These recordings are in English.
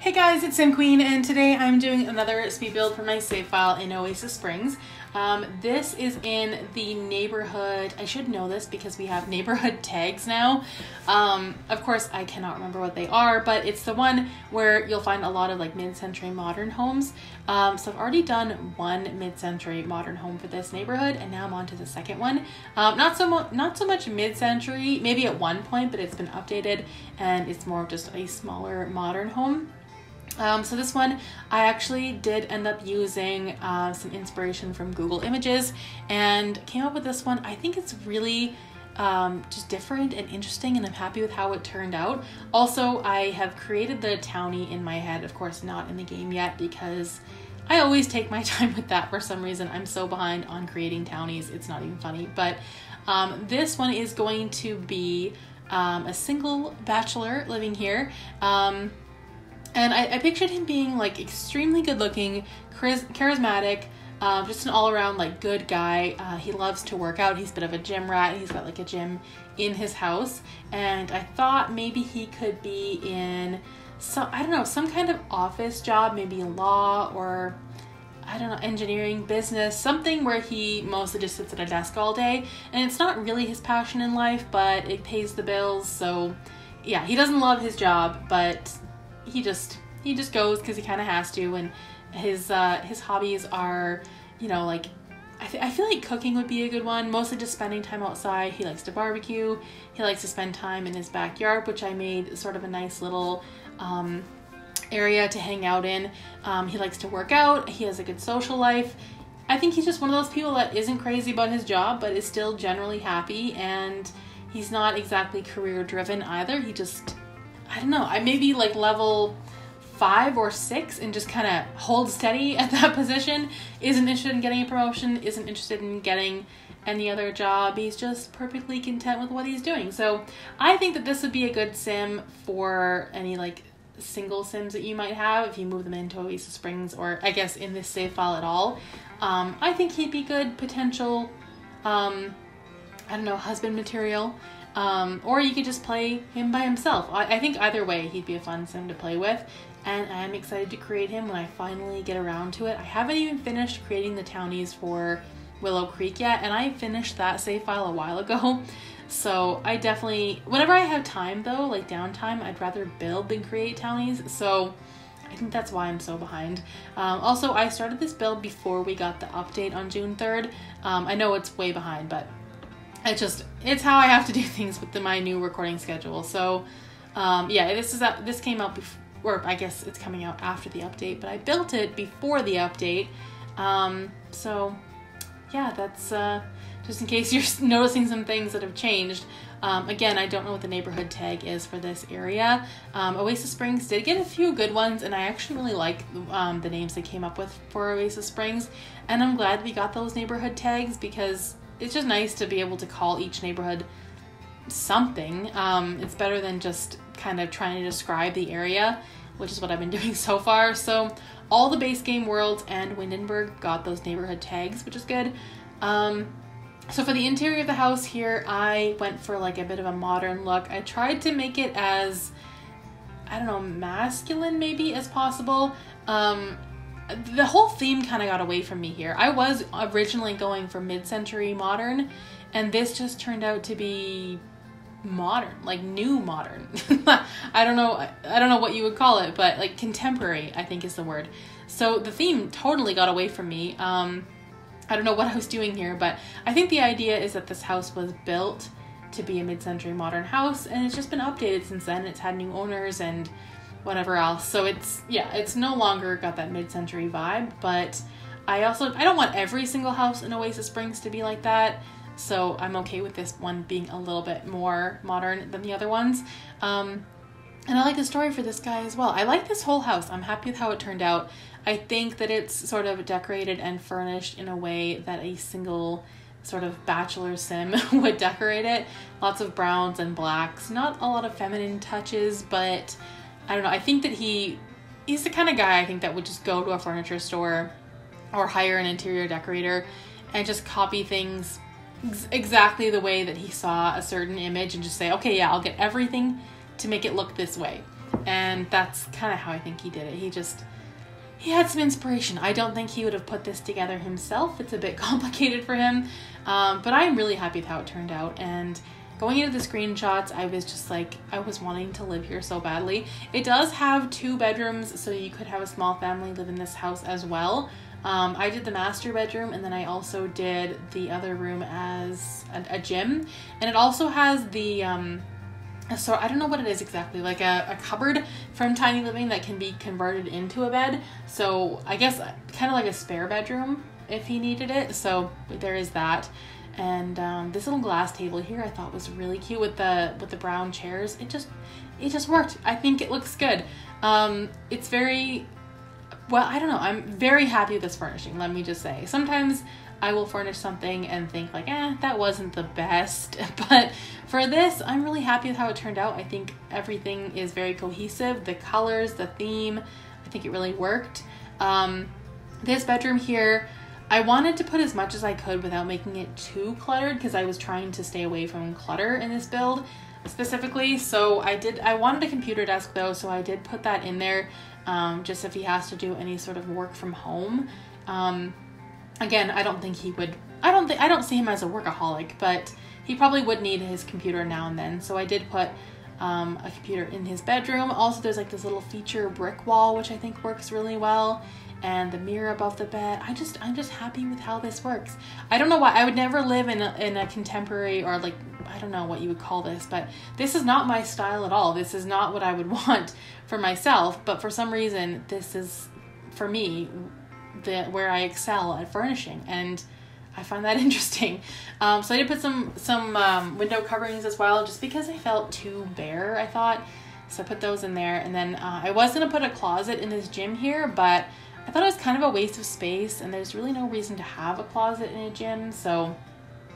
Hey guys, it's Sim Queen, and today I'm doing another speed build for my save file in Oasis Springs. This is in the neighborhood. I should know this because we have neighborhood tags now. Of course, I cannot remember what they are, but it's the one where you'll find a lot of like mid-century modern homes. So I've already done one mid-century modern home for this neighborhood, and now I'm on to the second one. Not so much mid-century, maybe at one point, but it's been updated and it's more of just a smaller modern home. So this one, I actually did end up using some inspiration from Google Images and came up with this one. I think it's really just different and interesting, and I'm happy with how it turned out. Also, I have created the townie in my head, of course not in the game yet, because I always take my time with that for some reason. I'm so behind on creating townies, it's not even funny. But this one is going to be a single bachelor living here. And I pictured him being like extremely good looking, charismatic, just an all around like good guy. He loves to work out. He's a bit of a gym rat. He's got like a gym in his house. And I thought maybe he could be in some kind of office job, maybe law or I don't know, engineering, business, something where he mostly just sits at a desk all day. And it's not really his passion in life, but it pays the bills. So yeah, he doesn't love his job, but he just goes because he kind of has to, and his hobbies are, you know, like I feel like cooking would be a good one, mostly just spending time outside. He likes to barbecue, he likes to spend time in his backyard, which I made sort of a nice little area to hang out in. He likes to work out, he has a good social life. I think he's just one of those people that isn't crazy about his job but is still generally happy, and he's not exactly career driven either. He just, I don't know, I maybe like level 5 or 6 and just kind of hold steady at that position. Isn't interested in getting a promotion, isn't interested in getting any other job. He's just perfectly content with what he's doing. So I think that this would be a good sim for any like single sims that you might have if you move them into Oasis Springs, or I guess in this save file at all. I think he'd be good potential, I don't know, husband material. Or you could just play him by himself. I think either way he'd be a fun sim to play with, and I'm excited to create him when I finally get around to it. I haven't even finished creating the townies for Willow Creek yet, and I finished that save file a while ago. So I definitely, whenever I have time though, like downtime, I'd rather build than create townies. So I think that's why I'm so behind. Also, I started this build before we got the update on June 3rd. I know it's way behind, but it's how I have to do things with my new recording schedule. So yeah, this came out before, or I guess it's coming out after the update, but I built it before the update. So yeah, that's just in case you're noticing some things that have changed. Again, I don't know what the neighborhood tag is for this area. Oasis Springs did get a few good ones, and I actually really like the names they came up with for Oasis Springs, and I'm glad we got those neighborhood tags because it's just nice to be able to call each neighborhood something. It's better than just kind of trying to describe the area, which is what I've been doing so far. So all the base game worlds and Windenburg got those neighborhood tags, which is good. So for the interior of the house here, I went for like a bit of a modern look. I tried to make it as, I don't know, masculine maybe as possible. The whole theme kind of got away from me here. I was originally going for mid-century modern, and this just turned out to be modern, like new modern. I don't know what you would call it, but like contemporary, I think is the word. So the theme totally got away from me. I don't know what I was doing here, but I think the idea is that this house was built to be a mid-century modern house, and it's just been updated since then. It's had new owners and whatever else. So it's no longer got that mid-century vibe, but I don't want every single house in Oasis Springs to be like that. So I'm okay with this one being a little bit more modern than the other ones. And I like the story for this guy as well. I like this whole house. I'm happy with how it turned out. I think that it's sort of decorated and furnished in a way that a single sort of bachelor sim would decorate it. Lots of browns and blacks, not a lot of feminine touches, but I don't know. I think that he's the kind of guy I think that would just go to a furniture store or hire an interior decorator and just copy things exactly the way that he saw a certain image and just say, okay, yeah, I'll get everything to make it look this way. And that's kind of how I think he did it. He had some inspiration. I don't think he would have put this together himself. It's a bit complicated for him. But I'm really happy with how it turned out. And going into the screenshots, I was just like, I was wanting to live here so badly. It does have 2 bedrooms, so you could have a small family live in this house as well. I did the master bedroom, and then I also did the other room as a gym. And it also has the, so I don't know what it is exactly, like a cupboard from Tiny Living that can be converted into a bed. So I guess kind of like a spare bedroom if he needed it. So there is that. And this little glass table here I thought was really cute with the brown chairs. It just worked. I think it looks good. It's very, well, I don't know. I'm very happy with this furnishing, let me just say. Sometimes I will furnish something and think like, that wasn't the best. But for this, I'm really happy with how it turned out. I think everything is very cohesive. The colors, the theme, I think it really worked. This bedroom here, I wanted to put as much as I could without making it too cluttered because I was trying to stay away from clutter in this build specifically. So I wanted a computer desk though, so I did put that in there just if he has to do any sort of work from home. Again, I don't think he would, I don't see him as a workaholic, but he probably would need his computer now and then. So I did put a computer in his bedroom. Also, there's like this little feature brick wall, which I think works really well. And the mirror above the bed. I'm just happy with how this works. I don't know why. I would never live in a contemporary, or like, I don't know what you would call this, but this is not my style at all. This is not what I would want for myself, but for some reason, this is, for me, where I excel at furnishing, and I find that interesting. So I did put some window coverings as well, just because I felt too bare, I thought. So I put those in there, and then I was gonna put a closet in this gym here, but I thought it was kind of a waste of space, and there's really no reason to have a closet in a gym, so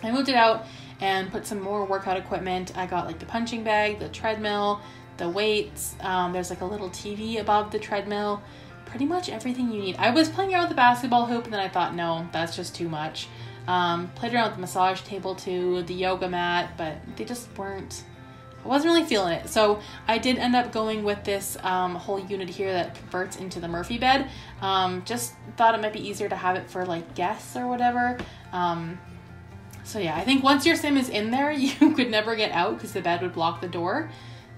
I moved it out and put some more workout equipment. I got like the punching bag, the treadmill, the weights. There's like a little TV above the treadmill. Pretty much everything you need. I was playing around with the basketball hoop, and then I thought, no, that's just too much. Played around with the massage table too, the yoga mat, but they just weren't, I wasn't really feeling it. So I did end up going with this whole unit here that converts into the Murphy bed. Just thought it might be easier to have it for like guests or whatever. So yeah, I think once your sim is in there, you could never get out because the bed would block the door.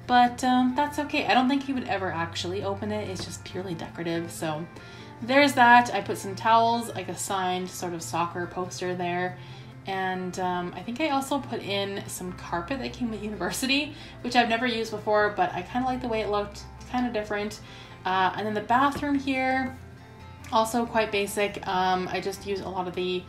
But that's okay. I don't think he would ever actually open it. It's just purely decorative. So there's that. I put some towels, like a signed sort of soccer poster there. And I think I also put in some carpet that came with University, which I've never used before, but I kind of like the way it looked. It's kind of different. And then the bathroom here, also quite basic. I just use a lot of the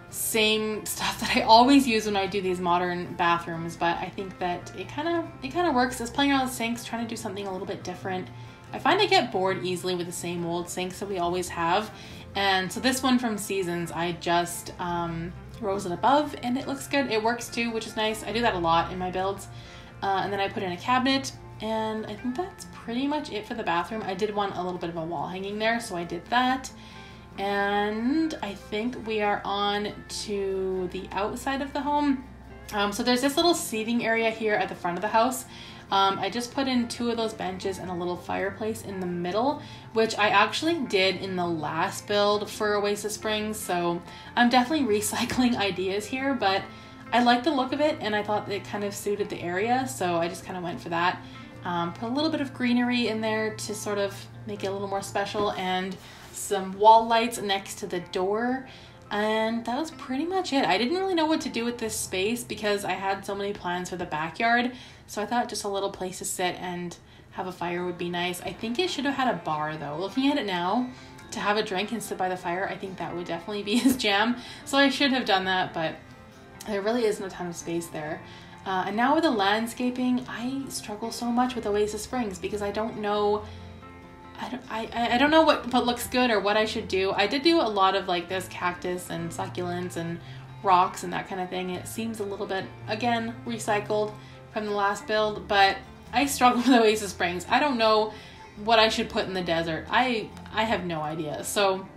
same stuff that I always use when I do these modern bathrooms, but I think that it kind of works. Just playing around with sinks, trying to do something a little bit different. I find I get bored easily with the same old sinks that we always have. And so this one from Seasons, I just rose it above, and it looks good. It works too, which is nice. I do that a lot in my builds. And then I put in a cabinet, and I think that's pretty much it for the bathroom. I did want a little bit of a wall hanging there, so I did that. And I think we are on to the outside of the home. So there's this little seating area here at the front of the house. I just put in 2 of those benches and a little fireplace in the middle, which I actually did in the last build for Oasis Springs. So I'm definitely recycling ideas here, but I like the look of it, and I thought it kind of suited the area. So I just kind of went for that. Put a little bit of greenery in there to sort of make it a little more special, and some wall lights next to the door. And that was pretty much it. I didn't really know what to do with this space because I had so many plans for the backyard. So I thought just a little place to sit and have a fire would be nice. I think it should have had a bar though. Looking at it now, to have a drink and sit by the fire, I think that would definitely be his jam. So I should have done that, but there really isn't a ton of space there. And now with the landscaping, I struggle so much with Oasis Springs because I don't know I don't know what looks good or what I should do. I did do a lot of like this cactus and succulents and rocks and that kind of thing. It seems a little bit, again, recycled from the last build, but I struggle with Oasis Springs. I don't know what I should put in the desert. I have no idea. So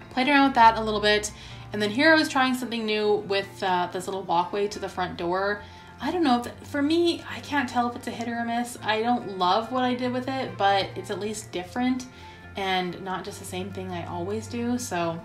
played around with that a little bit. And then here I was trying something new with this little walkway to the front door. I don't know, for me, I can't tell if it's a hit or a miss. I don't love what I did with it, but it's at least different and not just the same thing I always do. So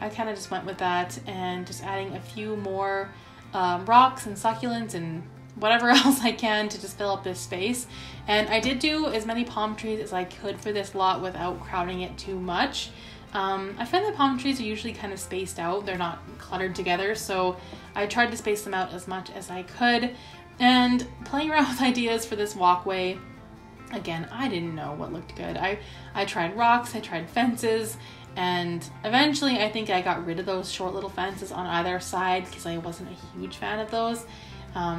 I kind of just went with that and just adding a few more rocks and succulents and whatever else I can to just fill up this space. And I did do as many palm trees as I could for this lot without crowding it too much. I find that palm trees are usually kind of spaced out. They're not cluttered together, so I tried to space them out as much as I could. And playing around with ideas for this walkway, again, I didn't know what looked good. I tried rocks, I tried fences, and eventually I think I got rid of those short little fences on either side because I wasn't a huge fan of those.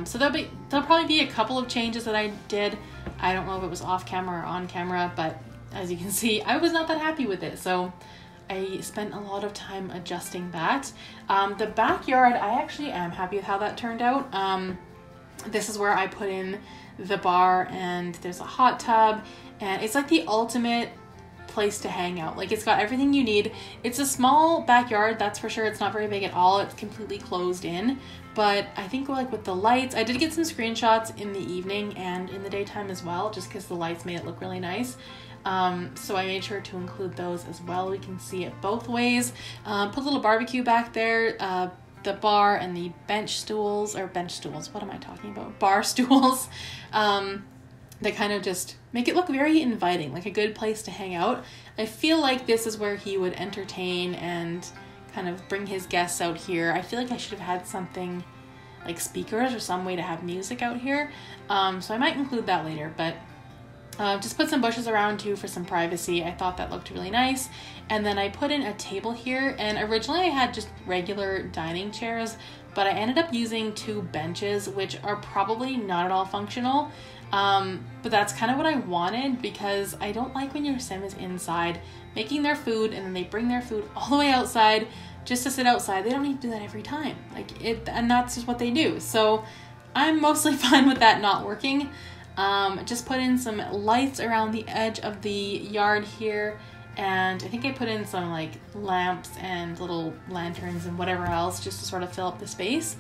So there'll probably be a couple of changes that I did. I don't know if it was off camera or on camera, but as you can see, I was not that happy with it. So I spent a lot of time adjusting that. The backyard, I actually am happy with how that turned out. This is where I put in the bar, and there's a hot tub, and it's like the ultimate place to hang out. Like, it's got everything you need. It's a small backyard, that's for sure. It's not very big at all. It's completely closed in, but I think like with the lights, I did get some screenshots in the evening and in the daytime as well, just because the lights made it look really nice. So I made sure to include those as well. We can see it both ways. Put a little barbecue back there, the bar and the bar stools, what am I talking about? Bar stools, that kind of just make it look very inviting, like a good place to hang out. I feel like this is where he would entertain and kind of bring his guests out here. I feel like I should have had something like speakers or some way to have music out here. So I might include that later, but just put some bushes around too for some privacy. I thought that looked really nice. And then I put in a table here, and originally I had just regular dining chairs, but I ended up using 2 benches, which are probably not at all functional. But that's kind of what I wanted, because I don't like when your sim is inside making their food and then they bring their food all the way outside just to sit outside. They don't need to do that every time. And that's just what they do. So I'm mostly fine with that not working. Just put in some lights around the edge of the yard here, and I think I put in some like lamps and little lanterns and whatever else just to sort of fill up the space.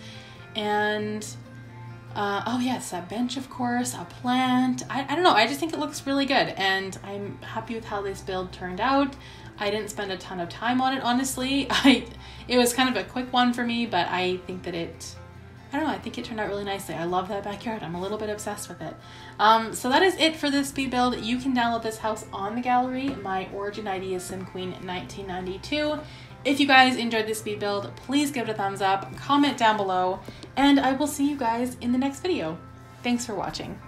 And oh yes, that bench, of course, a plant. I don't know, I just think it looks really good, and I'm happy with how this build turned out. I didn't spend a ton of time on it, honestly. It was kind of a quick one for me, but I think that I don't know, I think it turned out really nicely. I love that backyard. I'm a little bit obsessed with it. So that is it for this speed build. You can download this house on the gallery. My origin ID is SimQueen1992. If you guys enjoyed this speed build, please give it a thumbs up, comment down below, and I will see you guys in the next video. Thanks for watching.